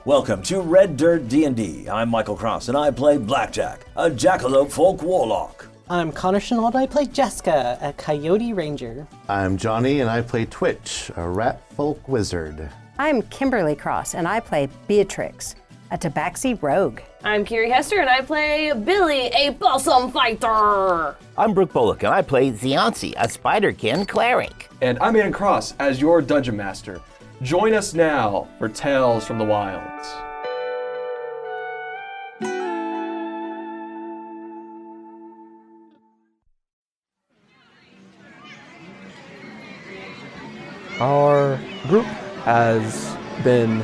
Welcome to Red Dirt D&D. I'm Michael Cross, and I play Blackjack, a jackalope folk warlock. I'm Connor Shenold, I play Jaska, a coyote ranger. I'm Johnny, and I play Twitch, a rat folk wizard. I'm Kimberly Cross, and I play Beatrix, a Tabaxi rogue. I'm Kiri Hester, and I play Billy, a possum fighter. I'm Brooke Bullock, and I play Zianci, a spiderkin cleric. And I'm Ian Cross as your Dungeon Master. Join us now for Tales from the Wilds. Our group has been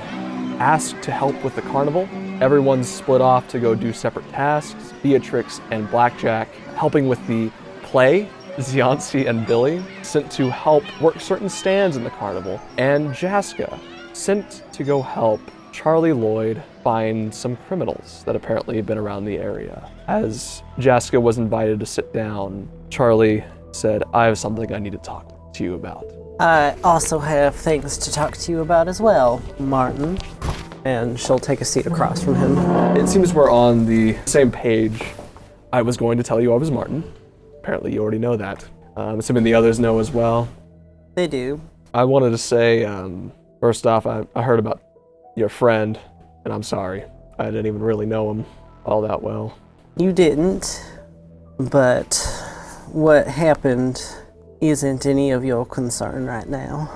asked to help with the carnival. Everyone's split off to go do separate tasks. Beatrix and Blackjack helping with the play. Zianci and Billy sent to help work certain stands in the carnival. And Jaska sent to go help Charlie Lloyd find some criminals that apparently have been around the area. As Jaska was invited to sit down, Charlie said, "I have something I need to talk to you about." I also have things to talk to you about as well, Martin. And she'll take a seat across from him. It seems we're on the same page. I was going to tell you I was Martin. Apparently you already know that. I'm assuming the others know as well. They do. I wanted to say, first off, I heard about your friend, and I'm sorry. I didn't even really know him all that well. You didn't, but what happened isn't any of your concern right now.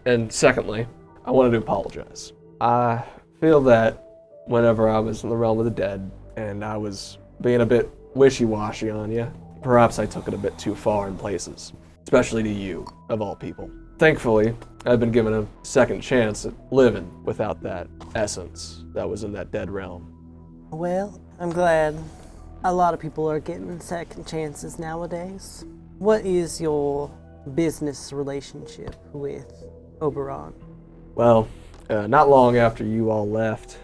And secondly, I wanted to apologize. I feel that whenever I was in the realm of the dead, and I was being a bit wishy-washy on you, perhaps I took it a bit too far in places, especially to you, of all people. Thankfully, I've been given a second chance at living without that essence that was in that dead realm. Well, I'm glad. A lot of people are getting second chances nowadays. What is your business relationship with Oberon? Well, not long after you all left,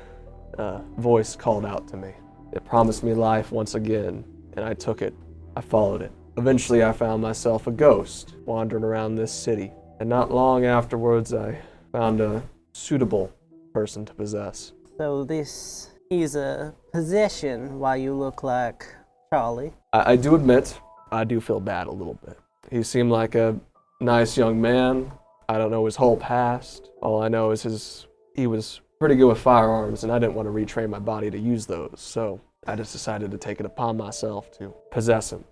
a voice called out to me. It promised me life once again, and I took it. I followed it. Eventually, I found myself a ghost wandering around this city, and not long afterwards, I found a suitable person to possess. So this is a possession while you look like Charlie. I do admit, I do feel bad a little bit. He seemed like a nice young man. I don't know his whole past. All I know is he was pretty good with firearms, and I didn't want to retrain my body to use those, so I just decided to take it upon myself to possess him.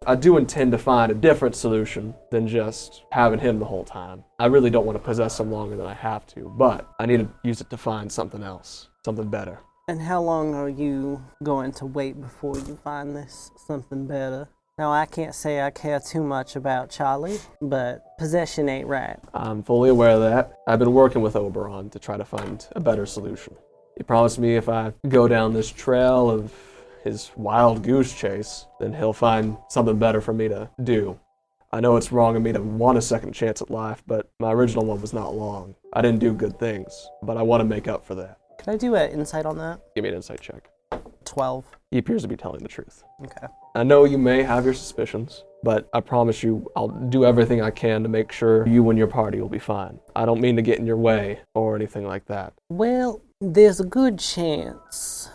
I do intend to find a different solution than just having him the whole time. I really don't want to possess him longer than I have to, but I need to use it to find something else, something better. And how long are you going to wait before you find this something better? Now, I can't say I care too much about Charlie, but possession ain't right. I'm fully aware of that. I've been working with Oberon to try to find a better solution. He promised me if I go down this trail of his wild goose chase, then he'll find something better for me to do. I know it's wrong of me to want a second chance at life, but my original one was not long. I didn't do good things, but I want to make up for that. Can I do an insight on that? Give me an insight check. 12. He appears to be telling the truth. Okay. I know you may have your suspicions, but I promise you I'll do everything I can to make sure you and your party will be fine. I don't mean to get in your way or anything like that. Well, there's a good chance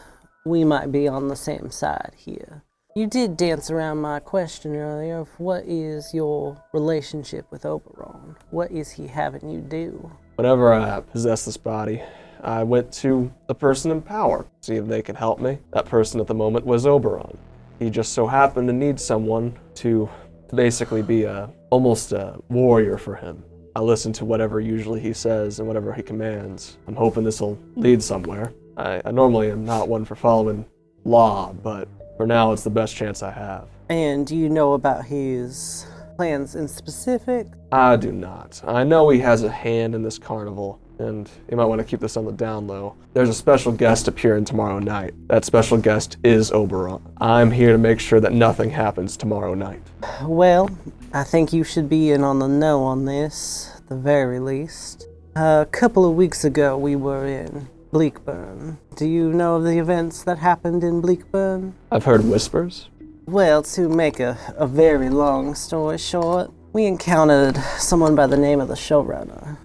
we might be on the same side here. You did dance around my question earlier of what is your relationship with Oberon? What is he having you do? Whenever I possess this body, I went to the person in power, see if they could help me. That person at the moment was Oberon. He just so happened to need someone to basically be almost a warrior for him. I listen to whatever usually he says and whatever he commands. I'm hoping this will lead somewhere. I normally am not one for following law, but for now it's the best chance I have. And do you know about his plans in specific? I do not. I know he has a hand in this carnival, and you might want to keep this on the down low. There's a special guest appearing tomorrow night. That special guest is Oberon. I'm here to make sure that nothing happens tomorrow night. Well, I think you should be in on the know on this, at the very least. A couple of weeks ago, we were in Bleakburn. Do you know of the events that happened in Bleakburn? I've heard whispers. Well, to make a very long story short, we encountered someone by the name of the showrunner.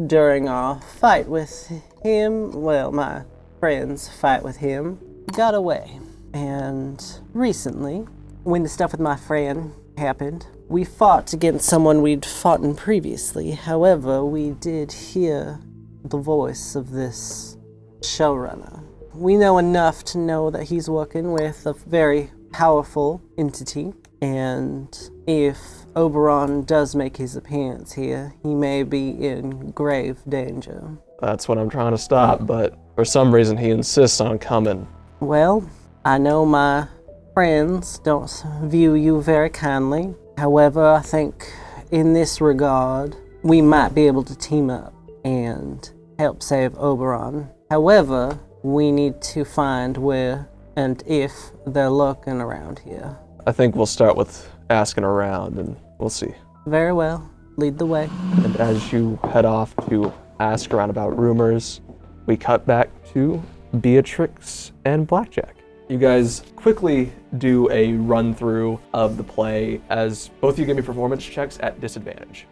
During our fight with him, well, my friends fight with him, got away. And recently, when the stuff with my friend happened, we fought against someone we'd fought in previously. However, we did hear the voice of this showrunner. We know enough to know that he's working with a very powerful entity, and if Oberon does make his appearance here, he may be in grave danger. That's what I'm trying to stop, but for some reason he insists on coming. Well, I know my friends don't view you very kindly. However, I think in this regard, we might be able to team up and help save Oberon. However, we need to find where and if they're lurking around here. I think we'll start with asking around and we'll see. Very well. Lead the way. And as you head off to ask around about rumors, we cut back to Beatrix and Blackjack. You guys quickly do a run through of the play as both of you give me performance checks at disadvantage.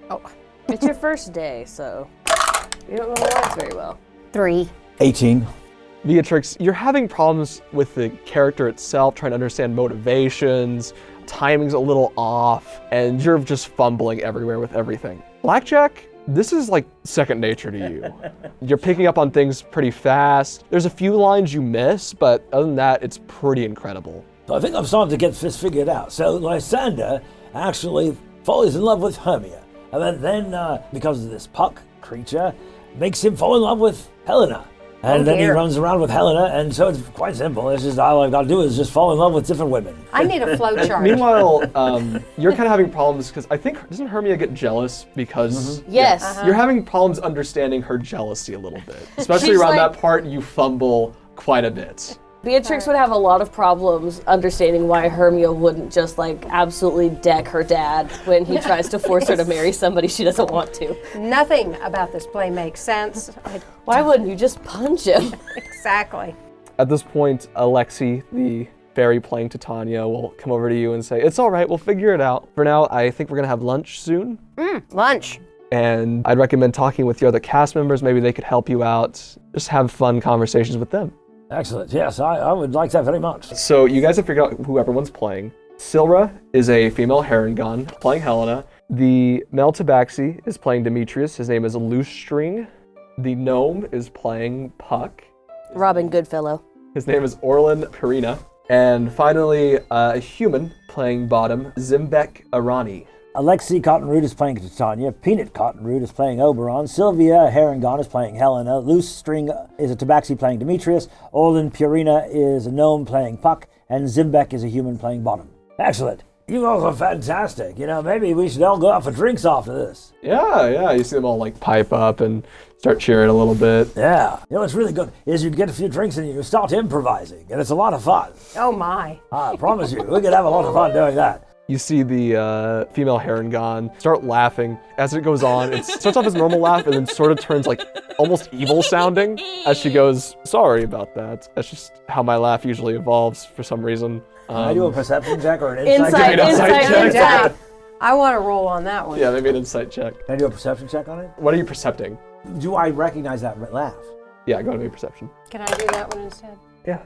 Oh, it's your first day, so you don't know the lines very well. 3. 18. Beatrix, you're having problems with the character itself, trying to understand motivations, timing's a little off, and you're just fumbling everywhere with everything. Blackjack, this is like second nature to you. You're picking up on things pretty fast. There's a few lines you miss, but other than that, it's pretty incredible. So I think I'm starting to get this figured out. So Lysander actually falls in love with Hermia. And then because of this puck creature, makes him fall in love with Helena. And then he runs around with Helena, and so it's quite simple. It's just all I've got to do is just fall in love with different women. I need a flow chart. Meanwhile, you're kind of having problems because I think, doesn't Hermia get jealous because... Yes. You're having problems understanding her jealousy a little bit. Especially She's around like- that part, you fumble quite a bit. Beatrix would have a lot of problems understanding why Hermia wouldn't just like absolutely deck her dad when he tries to force her to marry somebody she doesn't want to. Nothing about this play makes sense. Why wouldn't you just punch him? Exactly. At this point, Alexi, the fairy playing Titania, will come over to you and say, "It's all right, we'll figure it out. For now, I think we're gonna have lunch soon. Lunch. And I'd recommend talking with your other cast members. Maybe they could help you out. Just have fun conversations with them." Excellent. Yes, I would like that very much. So you guys have figured out who everyone's playing. Silra is a female Herringon playing Helena. The male Tabaxi is playing Demetrius. His name is Loose String. The gnome is playing Puck. Robin Goodfellow. His name is Orlin Purina. And finally, a human playing Bottom, Zimbek Arani. Alexi Cottonroot is playing Titania. Peanut Cottonroot is playing Oberon. Sylvia Herringon is playing Helena. Loose String is a Tabaxi playing Demetrius. Orlin Purina is a gnome playing Puck. And Zimbek is a human playing Bottom. Excellent. You all are fantastic. You know, maybe we should all go out for drinks after this. Yeah, you see them all like pipe up and start cheering a little bit. Yeah. You know what's really good is you get a few drinks and you start improvising. And it's a lot of fun. Oh my. I promise you, we could have a lot of fun doing that. You see the female Herringon start laughing. As it goes on, it starts off as a normal laugh and then sort of turns like almost evil sounding as she goes, "Sorry about that. That's just how my laugh usually evolves for some reason." Can I do a perception check or an insight Insight. check? I want to roll on that one. Yeah, maybe an insight check. Can I do a perception check on it? What are you percepting? Do I recognize that laugh? Yeah, go to make perception. Can I do that one instead?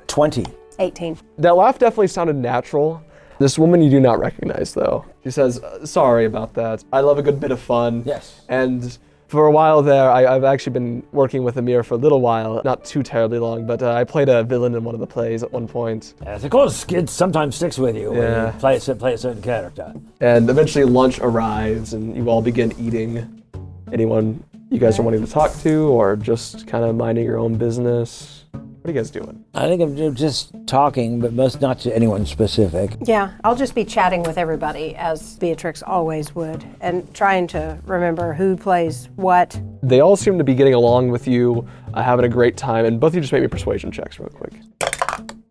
20. 18. That laugh definitely sounded natural. This woman you do not recognize, though. She says, "Sorry about that. I love a good bit of fun." Yes. And for a while there, I've actually been working with Amir for a little while, not too terribly long, but I played a villain in one of the plays at one point. Yes, of course, it sometimes sticks with you when Yeah. you play a certain character. And eventually lunch arrives and you all begin eating. Anyone you guys are wanting to talk to or just kind of minding your own business? What are you guys doing? I think I'm just talking, but most not to anyone specific. Yeah, I'll just be chatting with everybody as Beatrix always would and trying to remember who plays what. They all seem to be getting along with you, having a great time, and both of you just make me persuasion checks real quick.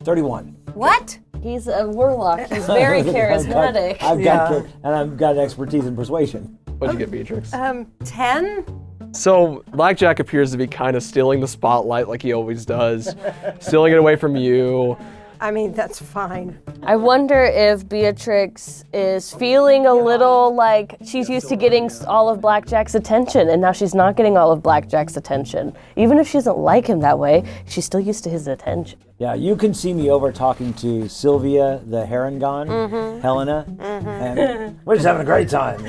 31. What? He's a warlock. He's very charismatic. I've got expertise in persuasion. What'd you get, Beatrix? 10? So Blackjack appears to be kind of stealing the spotlight like he always does, stealing it away from you. I mean, that's fine. I wonder if Beatrix is feeling a little like she's used to getting all of Blackjack's attention, and now she's not getting all of Blackjack's attention. Even if she doesn't like him that way, she's still used to his attention. Yeah, you can see me over talking to Sylvia, the Herongon, Helena, and we're just having a great time.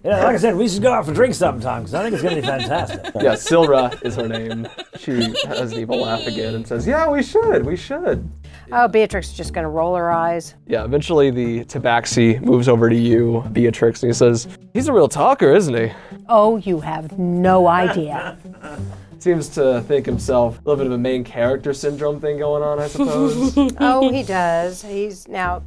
Like I said, we should go out for drinks sometime, because I think it's going to be fantastic. Yeah, Silra is her name. She has an evil laugh again and says, yeah, we should. Oh, Beatrix is just going to roll her eyes. Yeah, eventually the Tabaxi moves over to you, Beatrix, and he says, he's a real talker, isn't he? Oh, you have no idea. Seems to think himself a little bit of a main character syndrome thing going on, I suppose. Oh, he does. He's a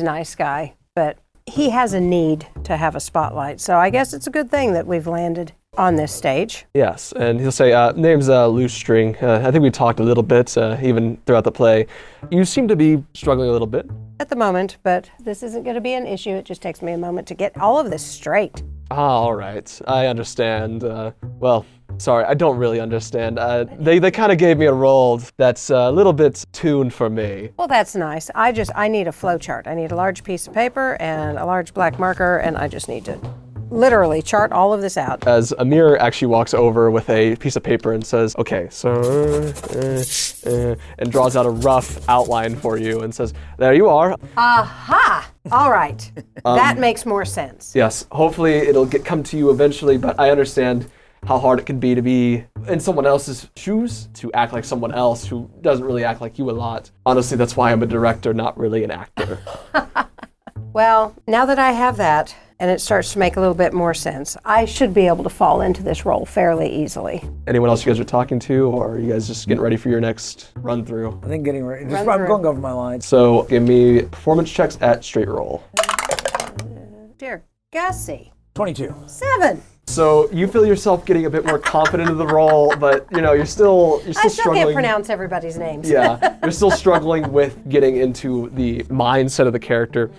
nice guy, but he has a need to have a spotlight. So I guess it's a good thing that we've landed on this stage. Yes, and he'll say, name's Loose String. I think we talked a little bit, even throughout the play. You seem to be struggling a little bit. At the moment, but this isn't going to be an issue. It just takes me a moment to get all of this straight. All right, I understand. Well, sorry, I don't really understand. They kind of gave me a role that's a little bit tuned for me. Well, that's nice. I need a flow chart. I need a large piece of paper and a large black marker, and I just need to literally chart all of this out. As Amir actually walks over with a piece of paper and says, okay, so, and draws out a rough outline for you and says, there you are. Aha! All right. That makes more sense. Yes, hopefully it'll come to you eventually, but I understand how hard it can be to be in someone else's shoes, to act like someone else who doesn't really act like you a lot. Honestly, that's why I'm a director, not really an actor. Well, now that I have that, and it starts to make a little bit more sense, I should be able to fall into this role fairly easily. Anyone else you guys are talking to, or are you guys just getting ready for your next run through? I think getting ready. I'm going over my lines. So give me performance checks at straight roll. Dear Gussie. 22. 7. So you feel yourself getting a bit more confident in the role, but you're still I still struggling. can't pronounce everybody's names. Yeah, you're still struggling with getting into the mindset of the character.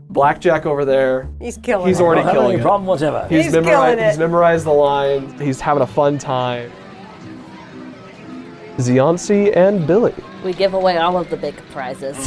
Blackjack over there. He's killing He's it. already Not killing any it. problem whatever. He's killing it. He's memorized the lines. He's having a fun time. Zianci and Billy. We give away all of the big prizes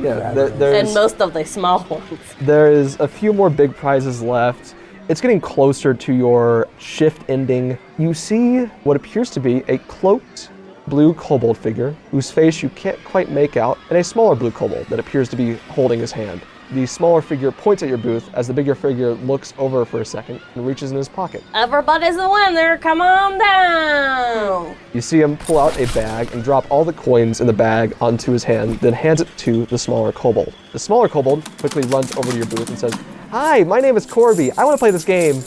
Yeah, and there's most of the small ones. there is a few more big prizes left. It's getting closer to your shift ending. You see what appears to be a cloaked blue kobold figure whose face you can't quite make out, and a smaller blue kobold that appears to be holding his hand. The smaller figure points at your booth as the bigger figure looks over for a second and reaches in his pocket. Everybody's a winner, come on down! You see him pull out a bag and drop all the coins in the bag onto his hand, then hands it to the smaller kobold. The smaller kobold quickly runs over to your booth and says, "Hi, my name is Corby. I want to play this game."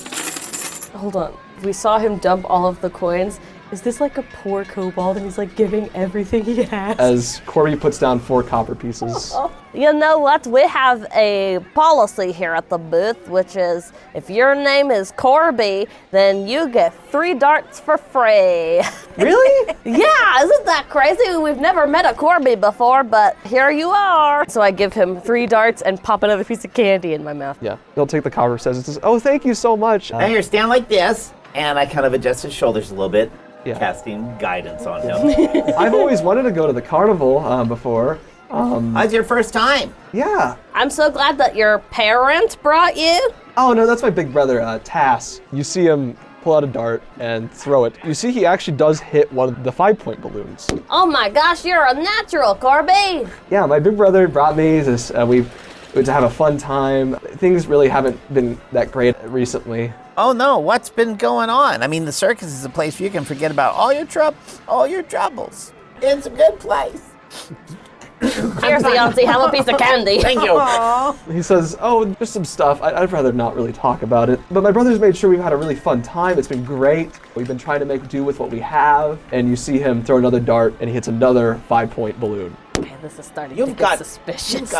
Hold on, we saw him dump all of the coins. Is this like a poor kobold and he's like giving everything he has? As Corby puts down 4 copper pieces. You know what? We have a policy here at the booth, which is if your name is Corby, then you get 3 darts for free. Really? Yeah, isn't that crazy? We've never met a Corby before, but here you are. So I give him 3 darts and pop another piece of candy in my mouth. Yeah, he'll take the copper pieces and says, "Oh, thank you so much." Now here, stand like this, and I kind of adjust his shoulders a little bit, Yeah. casting guidance on him. I've always wanted to go to the carnival before. How's your first time? Yeah. I'm so glad that your parents brought you. Oh no, that's my big brother, Tass. You see him pull out a dart and throw it. You see he actually does hit one of the 5-point balloons. Oh my gosh, you're a natural, Corby. Yeah, my big brother brought me this. We to have a fun time. Things really haven't been that great recently. Oh no, what's been going on? I mean, the circus is a place where you can forget about all your troubles. It's a good place. Here's Beyonce, have a piece of candy. Thank you. He says, "Oh, there's some stuff. I'd rather not really talk about it. But my brother's made sure we've had a really fun time. It's been great. We've been trying to make do with what we have." And you see him throw another dart, and he hits another 5-point balloon. Okay, this is starting to get suspicious.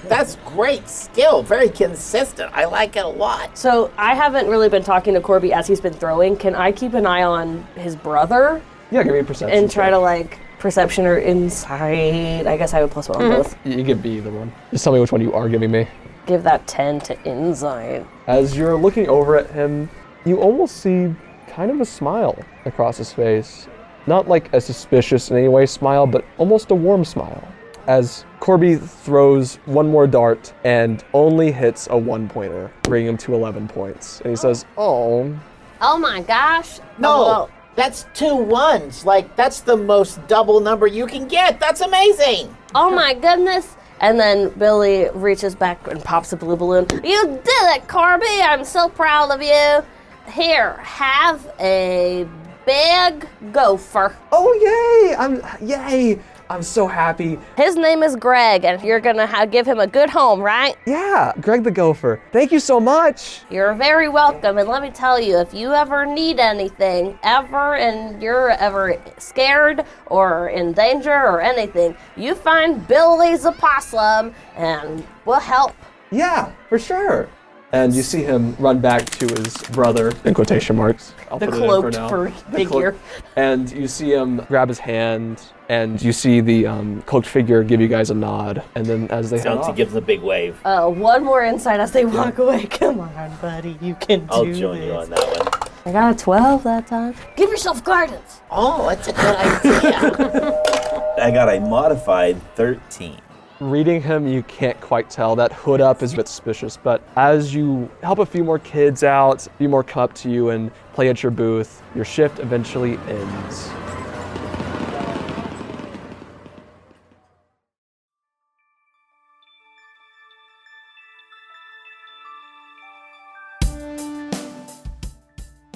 That's great skill. Very consistent. I like it a lot. So I haven't really been talking to Corby as he's been throwing. Can I keep an eye on his brother Yeah, give me a perception. and try check. to like perception or insight? I guess I have a +1 on both. You give me either one. Just tell me which one you are giving me. Give that 10 to insight. As you're looking over at him, you almost see kind of a smile across his face. Not like a suspicious in any way smile, but almost a warm smile. as Corby throws one more dart and only hits a 1-pointer, bringing him to 11 points. And he says, oh. Oh my gosh. No, that's 2 1s. Like, that's the most double number you can get. That's amazing. Oh my goodness. And then Billy reaches back and pops a blue balloon. You did it, Corby. I'm so proud of you. Here, have a big gopher. Oh, yay. I'm so happy. His name is Greg, and you're gonna give him a good home, right? Yeah, Greg the Gopher. Thank you so much. You're very welcome, and let me tell you, if you ever need anything, ever, and you're ever scared or in danger or anything, you find Billy's opossum, and we'll help. Yeah, for sure. And you see him run back to his brother, in quotation marks. I'll The put it in for cloaked now. figure. And you see him grab his hand, and you see the cloaked figure give you guys a nod. And then as they head off, gives him a big wave. One more insight as they walk away. Come on, buddy, you can do I'll join you on that one. I got a 12 that time. Give yourself guidance. Oh, that's a good idea. I got a modified 13. reading him, you can't quite tell. That hood up is a bit suspicious, but as you help a few more kids out, a few more come up to you and play at your booth, your shift eventually ends.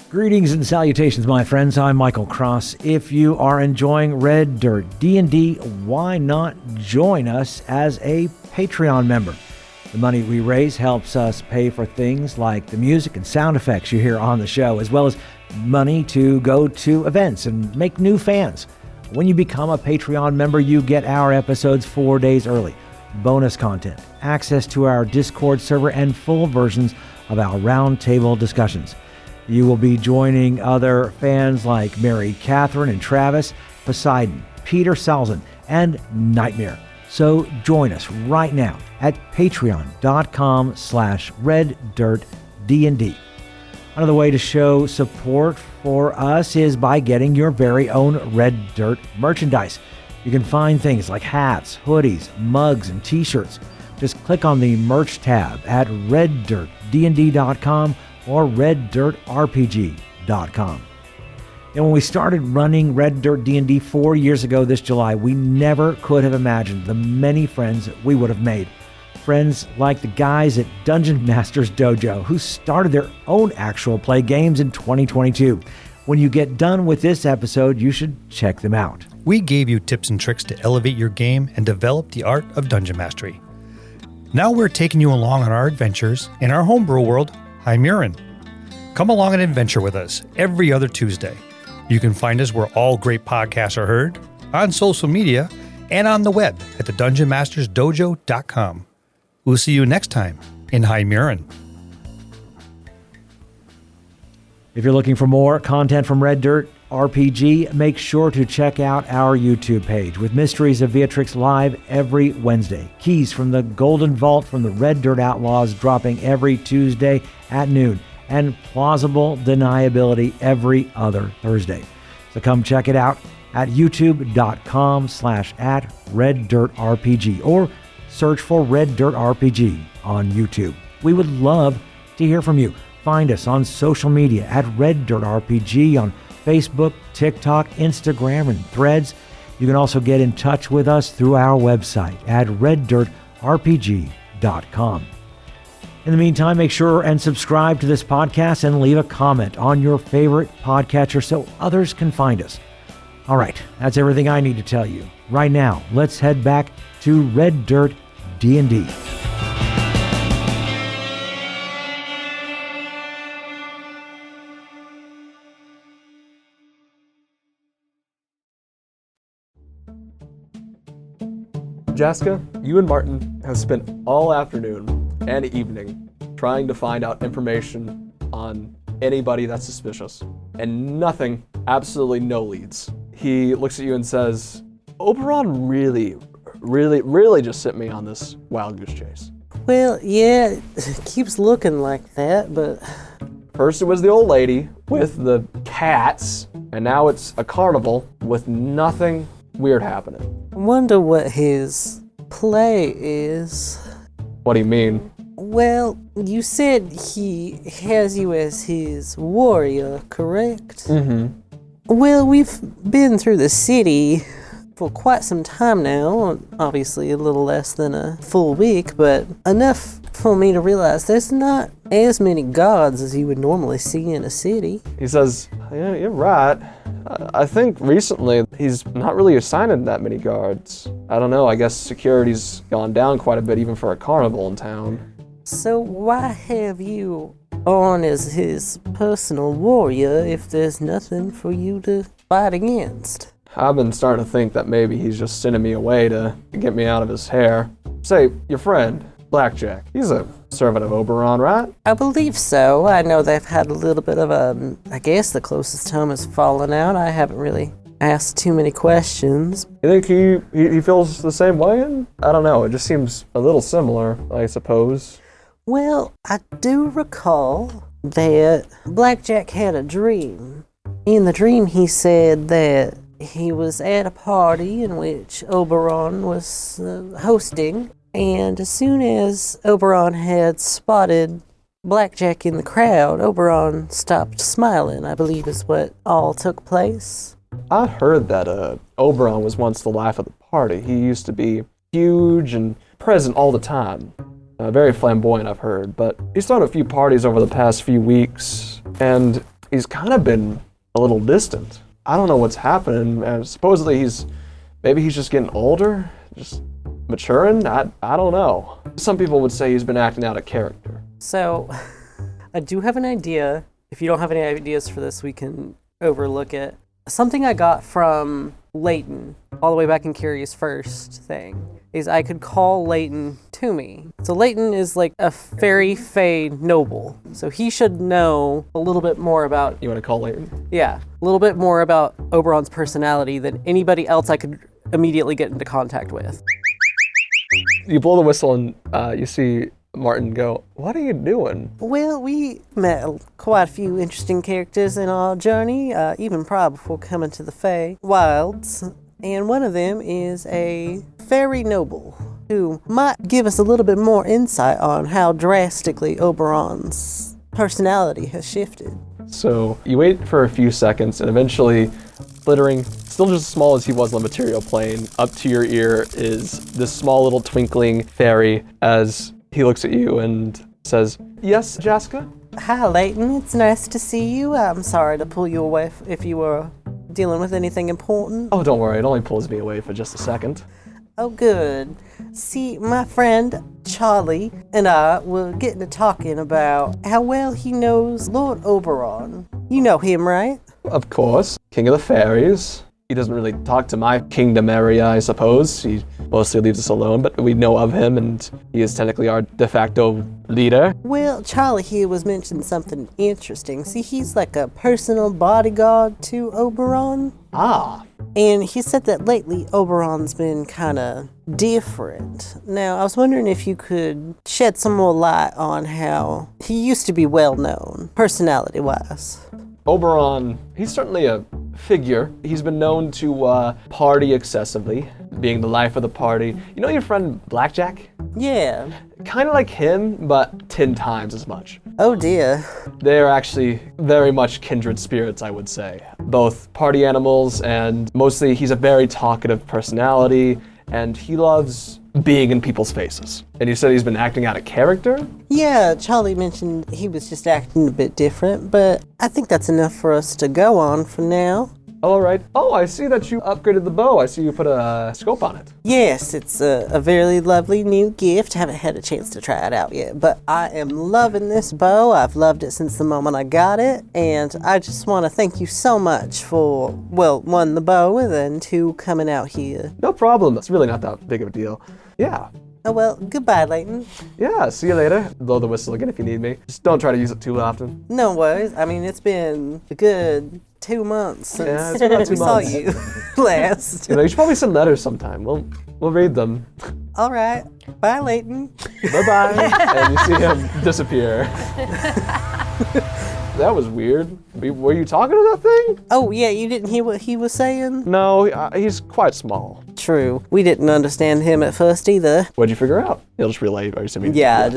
Greetings and salutations, my friends. I'm Michael Cross. If you are enjoying Red Dirt D&D, why not join us as a Patreon member? The money we raise helps us pay for things like the music and sound effects you hear on the show, as well as money to go to events and make new fans. When you become a Patreon member, you get our episodes 4 days early, bonus content, access to our Discord server, and full versions of our roundtable discussions. You will be joining other fans like Mary Catherine and Travis, Poseidon, Peter Salzin, and Nightmare. So join us right now at patreon.com/reddirtdnd. Another way to show support for us is by getting your very own Red Dirt merchandise. You can find things like hats, hoodies, mugs, and t-shirts. Just click on the merch tab at reddirtdnd.com or reddirtrpg.com. And when we started running Red Dirt D&D 4 years ago this July, we never could have imagined the many friends we would have made. Friends like the guys at Dungeon Masters Dojo, who started their own actual play games in 2022. When you get done with this episode, you should check them out. We gave you tips and tricks to elevate your game and develop the art of dungeon mastery. Now we're taking you along on our adventures in our homebrew world, Hymurin. Come along and adventure with us every other Tuesday. You can find us where all great podcasts are heard, on social media, and on the web at thedungeonmastersdojo.com. We'll see you next time in Hymurin. If you're looking for more content from Red Dirt RPG, make sure to check out our YouTube page with Mysteries of Beatrix live every Wednesday. Keys from the Golden Vault from the Red Dirt Outlaws dropping every Tuesday at noon, and Plausible Deniability every other Thursday. So come check it out at youtube.com/@RedDirtRPG or search for Red Dirt RPG on YouTube. We would love to hear from you. Find us on social media at Red Dirt RPG on Facebook, TikTok, Instagram, and Threads. You can also get in touch with us through our website at reddirtrpg.com. In the meantime, make sure and subscribe to this podcast and leave a comment on your favorite podcatcher so others can find us. All right, that's everything I need to tell you. Right now, let's head back to Red Dirt D&D. Jaska, you and Martin have spent all afternoon and evening trying to find out information on anybody that's suspicious. And nothing, absolutely no leads. He looks at you and says, Oberon really just sent me on this wild goose chase. Well, yeah, it keeps looking like that, but... First it was the old lady with the cats, and now it's a carnival with nothing weird happening. I wonder what his play is? What do you mean? Well, you said he has you as his warrior, correct? Mm-hmm. Well, we've been through the city for quite some time now, obviously a little less than a full week, but enough for me to realize there's not as many guards as you would normally see in a city. He says, yeah, you're right. I think recently he's not really assigning that many guards. I don't know, I guess security's gone down quite a bit even for a carnival in town. So why have you on as his personal warrior if there's nothing for you to fight against? I've been starting to think that maybe he's just sending me away to get me out of his hair. Say, your friend, Blackjack, he's a servant of Oberon, right? I believe so. I know they've had a little bit of a, I guess the closest term is fallen out. I haven't really asked too many questions. You think he feels the same way? And I don't know, it just seems a little similar, I suppose. Well, I do recall that Blackjack had a dream. In the dream, he said that he was at a party in which Oberon was hosting, and as soon as Oberon had spotted Blackjack in the crowd, Oberon stopped smiling, I believe is what all took place. I heard that Oberon was once the life of the party. He used to be huge and present all the time. Very flamboyant, I've heard, but he's thrown a few parties over the past few weeks, and he's kind of been a little distant. I don't know what's happening, and supposedly maybe he's just getting older, just maturing, I don't know. Some people would say he's been acting out of character. So, I do have an idea. If you don't have any ideas for this, we can overlook it. Something I got from Leighton, all the way back in Curious first thing, is I could call Leighton to me. So Leighton is like a fairy fae noble, so he should know a little bit more about... You want to call Leighton? Yeah, a little bit more about Oberon's personality than anybody else I could immediately get into contact with. You blow the whistle and you see Martin go, what are you doing? Well, we met quite a few interesting characters in our journey, even probably before coming to the Fae Wilds. And one of them is a fairy noble who might give us a little bit more insight on how drastically Oberon's personality has shifted. So you wait for a few seconds and eventually, flittering, still just as small as he was on the material plane, up to your ear is this small little twinkling fairy as he looks at you and says, yes, Jaska? Hi, Leighton. It's nice to see you. I'm sorry to pull you away if you were dealing with anything important. Oh, don't worry. It only pulls me away for just a second. Oh, good. See, my friend Charlie and I were getting to talking about how well he knows Lord Oberon. You know him, right? Of course. King of the Fairies. He doesn't really talk to my kingdom area, I suppose. He mostly leaves us alone, but we know of him, and he is technically our de facto leader. Well, Charlie here was mentioning something interesting. See, he's like a personal bodyguard to Oberon. Ah. And he said that lately Oberon's been kind of different. Now, I was wondering if you could shed some more light on how he used to be well known, personality-wise. Oberon, he's certainly a figure. He's been known to party excessively, being the life of the party. You know your friend Blackjack? Yeah. Kind of like him, but 10 times as much. Oh dear. They're actually very much kindred spirits, I would say. Both party animals, and mostly he's a very talkative personality, and he loves being in people's faces. And you said he's been acting out of character? Yeah, Charlie mentioned he was just acting a bit different, but I think that's enough for us to go on for now. All right. Oh, I see that you upgraded the bow. I see you put a scope on it. Yes, it's a very lovely new gift. Haven't had a chance to try it out yet, but I am loving this bow. I've loved it since the moment I got it, and I just want to thank you so much for, well, one, the bow, and then two, coming out here. No problem. It's really not that big of a deal. Yeah. Oh, well, goodbye, Leighton. Yeah, see you later. Blow the whistle again if you need me. Just don't try to use it too often. No worries. I mean, it's been a good 2 months since it's been about 2 we saw months. you last. You should probably send letters sometime. We'll read them. All right. Bye, Leighton. Bye-bye. And you see him disappear. That was weird. Were you talking to that thing? Oh, yeah, you didn't hear what he was saying? No, he's quite small. True. We didn't understand him at first either. What'd you figure out? He'll just relay, I assume. Yeah,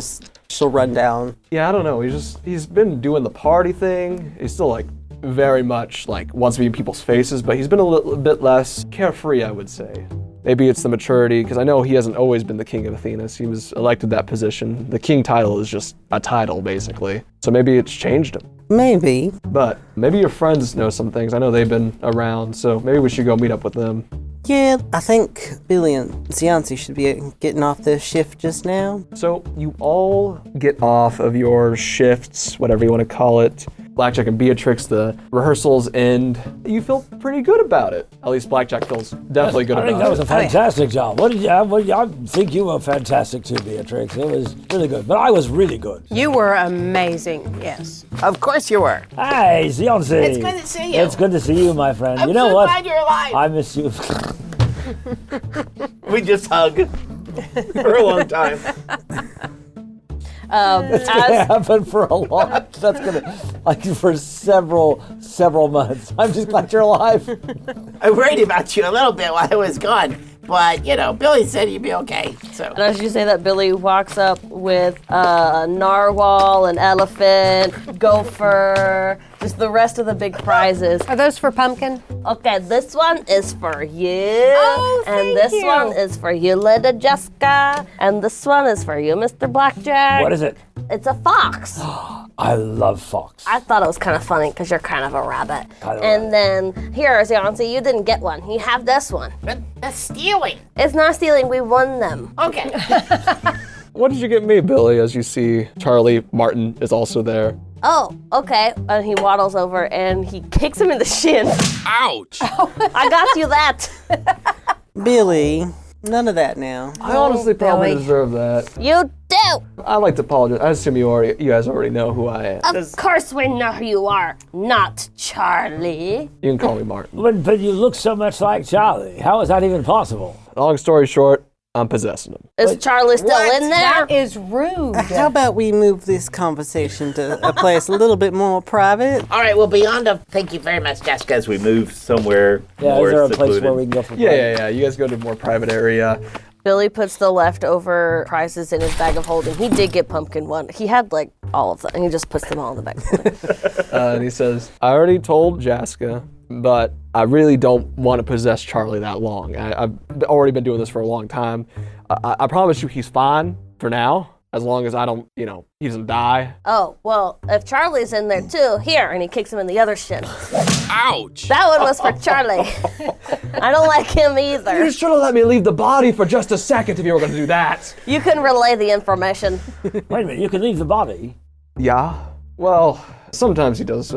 she'll run down. Yeah, I don't know. He's been doing the party thing. He's still like very much like wants to be in people's faces, but he's been a little bit less carefree, I would say. Maybe it's the maturity, because I know he hasn't always been the king of Athenas. He was elected that position. The king title is just a title, basically. So maybe it's changed him. Maybe. But maybe your friends know some things. I know they've been around, so maybe we should go meet up with them. Yeah, I think Billy and Zianzi should be getting off their shift just now. So you all get off of your shifts, whatever you want to call it. Blackjack and Beatrix, the rehearsals end. You feel pretty good about it. At least Blackjack feels definitely good about it. I think that was a fantastic job. I think you were fantastic too, Beatrix. It was really good, but I was really good. You were amazing, yes. Of course you were. Hey, Zianzi. It's good to see you. It's good to see you, my friend. I'm you know so what? glad you're alive. I miss you. We just hug for a long time. It's gonna happen for a long. That's gonna for several months. I'm just glad you're alive. I worried about you a little bit while I was gone, but Billy said you'd be okay. So. And as you say that, Billy walks up with a narwhal, an elephant, gopher, just the rest of the big prizes. Are those for Pumpkin? Okay, this one is for you. Oh, and this thank you. one is for you, Lady Jaska. And this one is for you, Mr. Blackjack. What is it? It's a fox. I love fox. I thought it was kind of funny because you're kind of a rabbit. Kind of and then, here, Zianzi, you didn't get one. You have this one. That's stealing. It's not stealing, we won them. Okay. What did you get me, Billy, as you see Charlie Martin is also there? Oh, okay. And he waddles over and he kicks him in the shin. Ouch! I got you that. Billy, none of that now. I honestly probably Billy. deserve that. You do. I'd like to apologize. I assume you guys already know who I am. Of course we know who you are. Not Charlie. You can call me Martin. But you look so much like Charlie. How is that even possible? Long story short, I'm possessing him. Is Charlie still in there? That is rude. How about we move this conversation to a place a little bit more private? All right, well, beyond of thank you very much, Jaska. As we move somewhere Yeah, more is there a secluded. place where we can go for Yeah. You guys go to a more private area. Billy puts the leftover prizes in his bag of holding. He did get Pumpkin one. He had like all of them, and he just puts them all in the bag of holding. And he says, I already told Jaska, but I really don't want to possess Charlie that long. I've already been doing this for a long time. I promise you he's fine for now, as long as I don't, he doesn't die. Oh, well, if Charlie's in there too, here, and he kicks him in the other shin. Ouch! That one was for Charlie. I don't like him You either. should have let me leave the body for just a second if you were going to do that. You can relay the information. Wait a minute, you can leave the body. Yeah. Well, sometimes he does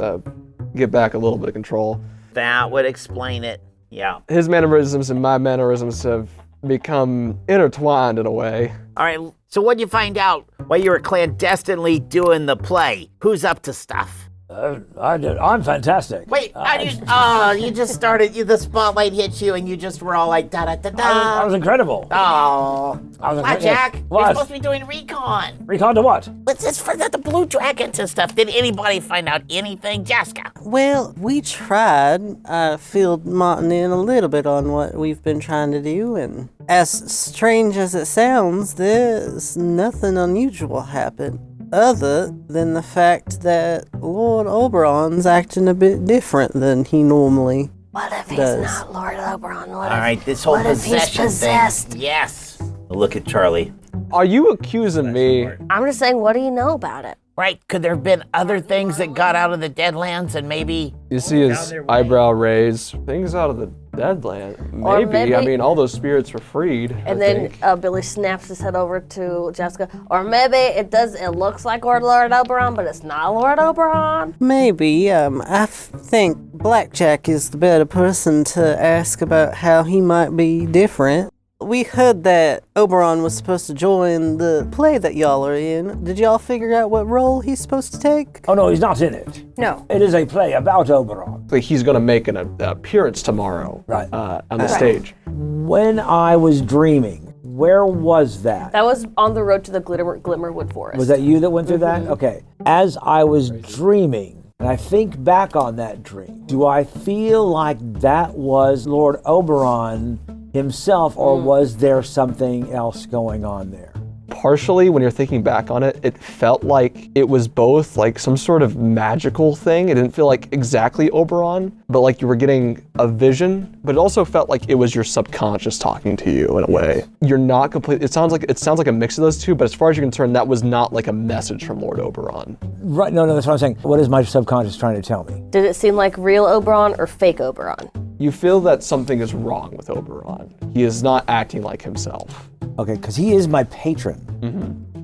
get back a little bit of control. That would explain it. Yeah. His mannerisms and my mannerisms have become intertwined in a way. All right, so what'd you find out while you were clandestinely doing the play? Who's up to stuff? I'm fantastic. Wait, you just started, the spotlight hit you and you just were all like, da-da-da-da. I was incredible. Oh, Blackjack, What? you're supposed to be doing recon. Recon to what? What's this for the blue dragons and stuff? Did anybody find out anything? Jaska? Well, we tried. I filled Martin in a little bit on what we've been trying to do, and as strange as it sounds, there's nothing unusual happened. Other than the fact that Lord Oberon's acting a bit different than he normally What if he's does. not Lord Oberon? All right, this whole what if he's possession possessed? thing. Yes. Look at Charlie. Are you accusing me? I'm just saying, what do you know about it? Right, could there have been other things that got out of the Deadlands and maybe... You see his eyebrow raise. Things out of the Deadland. Or Maybe. I mean, all those spirits were freed. And then Billy snaps his head over to Jessica. Or maybe it looks like Lord Oberon, but it's not Lord Oberon. Maybe. I think Blackjack is the better person to ask about how he might be different. We heard that Oberon was supposed to join the play that y'all are in. Did y'all figure out what role he's supposed to take? Oh no, he's not in it. No. It is a play about Oberon. Like, he's going to make an appearance tomorrow. Right. On the stage. When I was dreaming, where was that? That was on the road to the Glimmerwood Forest. Was that you that went through that? Okay. As I was dreaming, and I think back on that dream, do I feel like that was Lord Oberon himself, or was there something else going on there? Partially, when you're thinking back on it, it felt like it was both like some sort of magical thing. It didn't feel like exactly Oberon, but like you were getting a vision, but it also felt like it was your subconscious talking to you in a way. You're not complete. It sounds like a mix of those two, but as far as you're concerned, that was not like a message from Lord Oberon. Right, no, that's what I'm saying. What is my subconscious trying to tell me? Did it seem like real Oberon or fake Oberon? You feel that something is wrong with Oberon. He is not acting like himself. Okay, because he is my patron.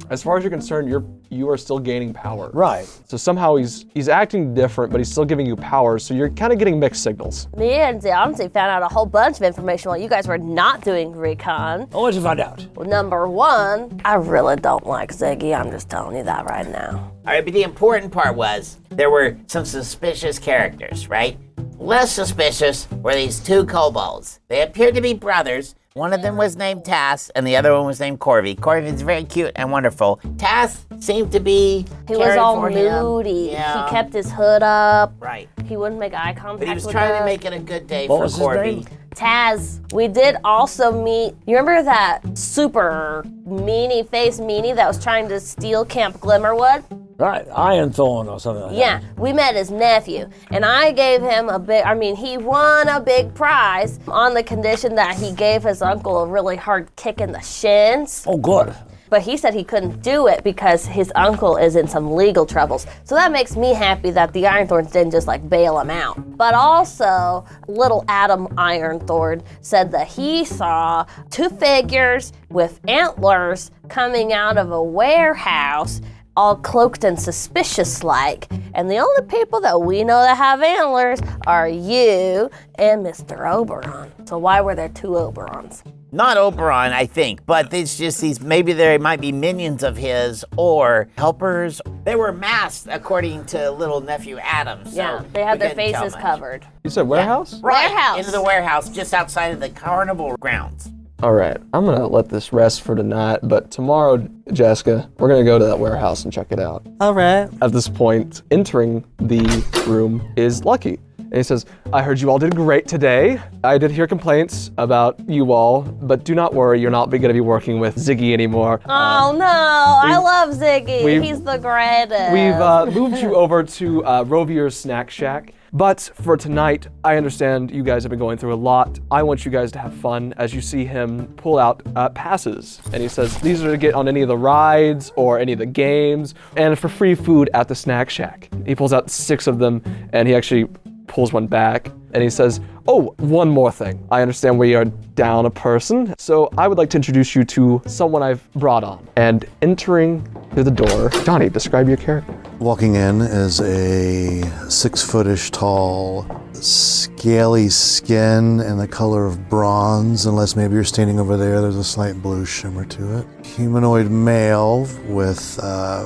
As far as you're concerned, you are still gaining power. Right. So somehow he's acting different, but he's still giving you power, so you're kind of getting mixed signals. Me and Zianzi found out a whole bunch of information while you guys were not doing recon. Oh, what'd you find out? Well, number one, I really don't like Ziggy. I'm just telling you that right now. All right, but the important part was there were some suspicious characters, right? Less suspicious were these two kobolds. They appeared to be brothers. One of them was named Tass, and the other one was named Corvy. Corvy's very cute and wonderful. Tass seemed to be He was all moody. Yeah. He kept his hood up. Right. He wouldn't make eye contact But he was with trying us. to make it a good day What for was his Corvy. name? Taz, we did also meet, you remember that super face meanie that was trying to steal Camp Glimmerwood? Right, Ironthorn or something like Yeah, we met his nephew, and I gave him he won a big prize on the condition that he gave his uncle a really hard kick in the shins. that. Oh, good. But he said he couldn't do it because his uncle is in some legal troubles. So that makes me happy that the Ironthorns didn't just bail him out. But also, little Adam Ironthorn said that he saw two figures with antlers coming out of a warehouse, all cloaked and suspicious-like. And the only people that we know that have antlers are you and Mr. Oberon. So why were there two Oberons? Not Oberon, I think, but it's just maybe there might be minions of his or helpers. They were masked according to little nephew Adam. So Yeah, they had we their couldn't tell faces much. covered. You said warehouse? Right, Warehouse. into the warehouse just outside of the Carnival grounds. All right, I'm gonna let this rest for tonight, but tomorrow, Jaska, we're gonna go to that warehouse and check it out. All right. At this point, entering the room is Lucky. And he says, I heard you all did great today. I did hear complaints about you all, but do not worry, you're not gonna be working with Ziggy anymore. Oh no, I love Ziggy. we've- He's the greatest. We've moved you over to Rovier's Snack Shack. But for tonight, I understand you guys have been going through a lot. I want you guys to have fun as you see him pull out passes. And he says, these are to get on any of the rides or any of the games, and for free food at the Snack Shack. He pulls out 6 of them, and he actually pulls one back, and he says, oh, one more thing. I understand we are down a person, so I would like to introduce you to someone I've brought on. And entering through the door, Johnny, describe your character. Walking in is a 6-footish tall, scaly skin and the color of bronze, unless maybe you're standing over there, there's a slight blue shimmer to it. Humanoid male with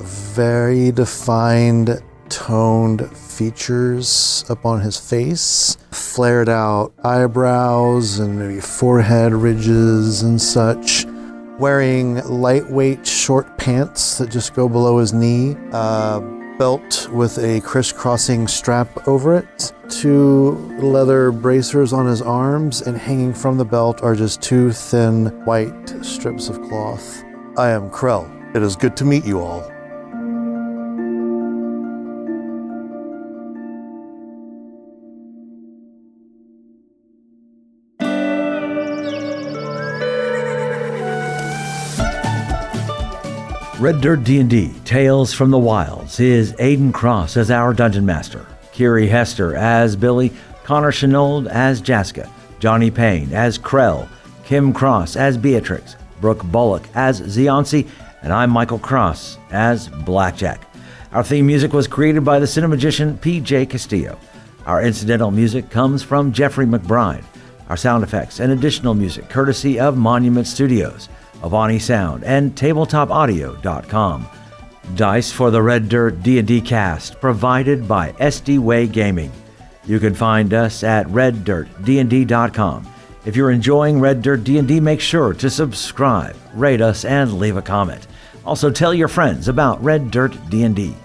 very defined, toned features up on his face, flared out eyebrows and maybe forehead ridges and such. Wearing lightweight short pants that just go below his knee, belt with a crisscrossing strap over it, 2 leather bracers on his arms, and hanging from the belt are just 2 thin white strips of cloth. I am Krell. It is good to meet you all. Red Dirt D&D, Tales from the Wilds, is Aiden Cross as our Dungeon Master, Kiri Hester as Billy, Connor Shenold as Jaska, Johnny Payne as Krell, Kim Cross as Beatrix, Brooke Bullock as Ziansi, and I'm Michael Cross as Blackjack. Our theme music was created by the cinemagician P.J. Castillo. Our incidental music comes from Jeffrey McBride. Our sound effects and additional music courtesy of Monument Studios, Avani Sound, and TabletopAudio.com. Dice for the Red Dirt D&D cast provided by SD Way Gaming. You can find us at reddirtdnd.com. If you're enjoying Red Dirt D&D, make sure to subscribe, rate us, and leave a comment. Also tell your friends about Red Dirt D&D.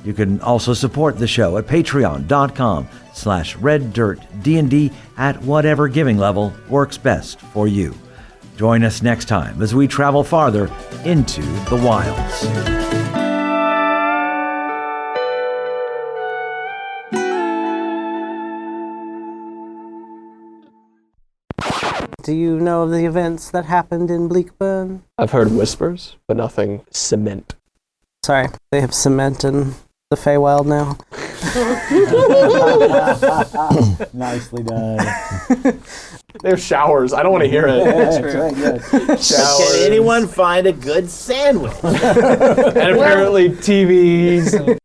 You can also support the show at patreon.com/reddirtdnd at whatever giving level works best for you. Join us next time as we travel farther into the wilds. Do you know of the events that happened in Bleakburn? I've heard whispers, but nothing cement. Sorry, they have cement in the Feywild now. Nicely done. They have showers. I don't want to hear it. Showers. Can anyone find a good sandwich? And apparently TVs.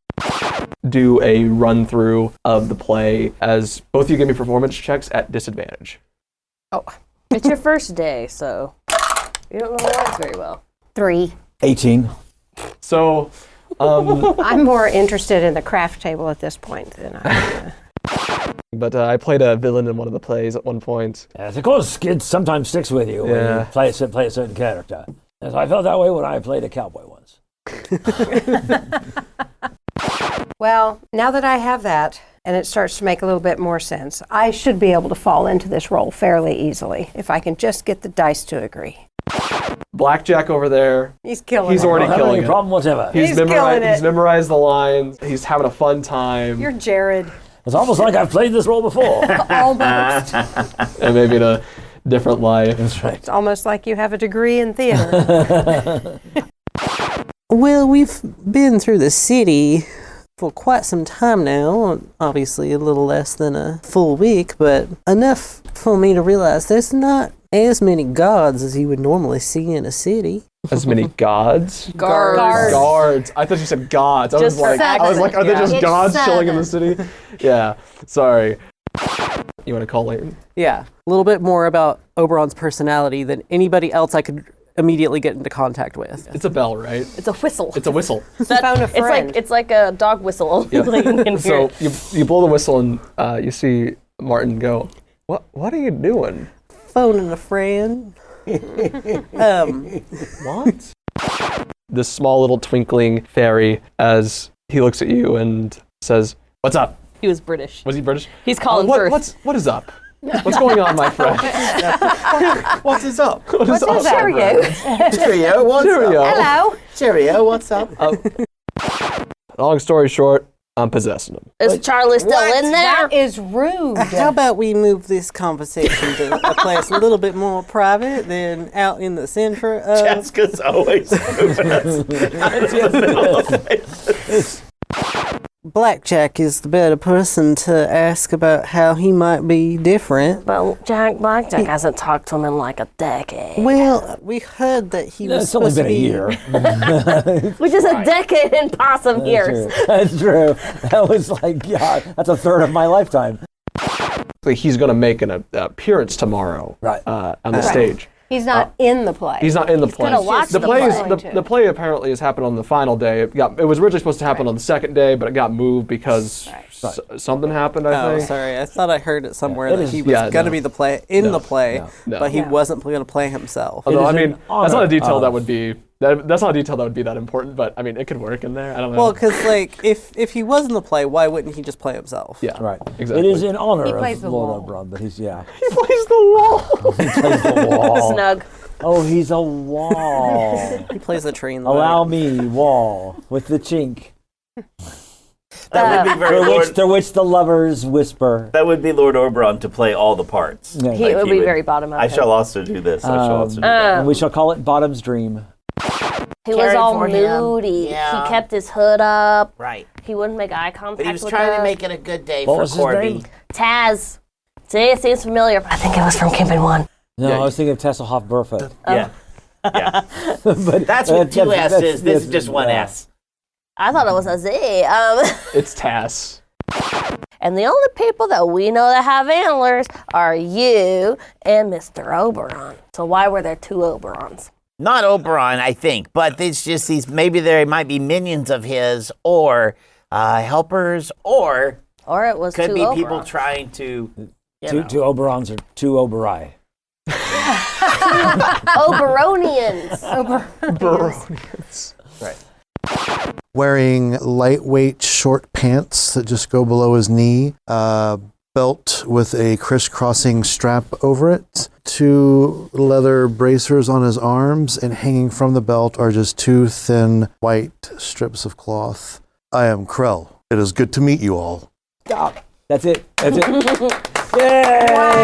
Do a run through of the play as both of you give me performance checks at disadvantage. Oh, it's your first day, so you don't know the lines very well. 3. 18. So, I'm more interested in the craft table at this point than I but I played a villain in one of the plays at one point. Yes, of course, it sometimes sticks with you when Yeah. you play a certain character. And so I felt that way when I played a cowboy once. Well, now that I have that, and it starts to make a little bit more sense, I should be able to fall into this role fairly easily if I can just get the dice to agree. Blackjack over there. He's killing He's it. already I don't have killing any it. problem whatever. He's killing it. He's memorized the lines. He's having a fun time. You're Jared. It's almost like I've played this role before. Almost. And maybe in a different life. That's right. It's almost like you have a degree in theater. Well, we've been through the city for quite some time now, obviously a little less than a full week, but enough for me to realize there's not as many guards as you would normally see in a city. As many gods? Guards. Guards. I thought you said gods. I Just was like, are they just It's gods 7. chilling in the city? Yeah. Sorry. You want to call in? Yeah, a little bit more about Oberon's personality than anybody else I could immediately get into contact with. It's a bell, right? It's a whistle. It's a whistle. Phone a friend. It's like a dog whistle. Yep. Like you can hear So you blow the whistle and you see Martin go, What are you doing? Phoning a friend. What? This small little twinkling fairy as he looks at you and says, "What's up?" He was British. Was he British? He's calling first. What is up? What's going on, my friend? What's this up? What is up? Cheerio. Cheerio, what's Cheerio. up? Hello. Cheerio, what's up? Long story short, I'm possessing him. Is Charlie still in there? That is rude. How about we move this conversation to a place a little bit more private than out in the center of... Jaska's always moving us into the middle of it. Blackjack is the better person to ask about how he might be different. But Blackjack hasn't talked to him in like a decade. Well, we heard that he was It's only supposed been to a be... year. Which is a decade in possum years. That's true. That was like, yeah, that's a third of my lifetime. He's going to make an appearance tomorrow Right. on the stage. He's not in the play. He's not in the play. gonna watch the the play. play. The play apparently has happened on the final day. It was originally supposed to happen on the second day, but it got moved because something happened. I Oh, think. sorry. I thought I heard it somewhere It that is- he was going to be the play the play, no. but he wasn't going to play himself. Although I is mean, an that's not a detail honor that would be that's not a detail that would be that important. But I mean, it could work in there. I don't know. Well, because like if he was in the play, why wouldn't he just play himself? yeah, Right. Exactly. It is in honor He plays of the Lord wall. Oberon, but he's, yeah. He plays the wall. He plays the wall. Snug. Oh, he's a wall. He plays a tree in the Allow back. me, wall, with the chink. That would be very Through which the lovers whisper. That would be Lord Oberon to play all the parts. Yeah. He would be very bottom of I him. shall also do this. I shall also do that. And we shall call it Bottom's Dream. He was Caring all for him. moody. Yeah. He kept his hood up. Right. He wouldn't make eye contact But he was with trying us. to make it a good day What for was his Corby. name? Taz. See, it seems familiar, but I think it was from Campaign 1. No, Yeah. I was thinking of Tasselhoff Burfoot. Yeah. Yeah. But That's what two that's- S's. This that's- is just one yeah. S. I thought it was a Z. It's Tass. And the only people that we know that have antlers are you and Mr. Oberon. So why were there two Oberons? Not Oberon, I think, but it's just these. Maybe there might be minions of his, or helpers, or Or it was could two be Oberons. people trying to. Two Oberons or two Oberai. Oberonians. Baronians. We wearing lightweight short pants that just go below his knee, belt with a crisscrossing strap over it, 2 leather bracers on his arms, and hanging from the belt are just 2 thin white strips of cloth. I am Krell. It is good to meet you all. Stop. That's it. That's it. Yay!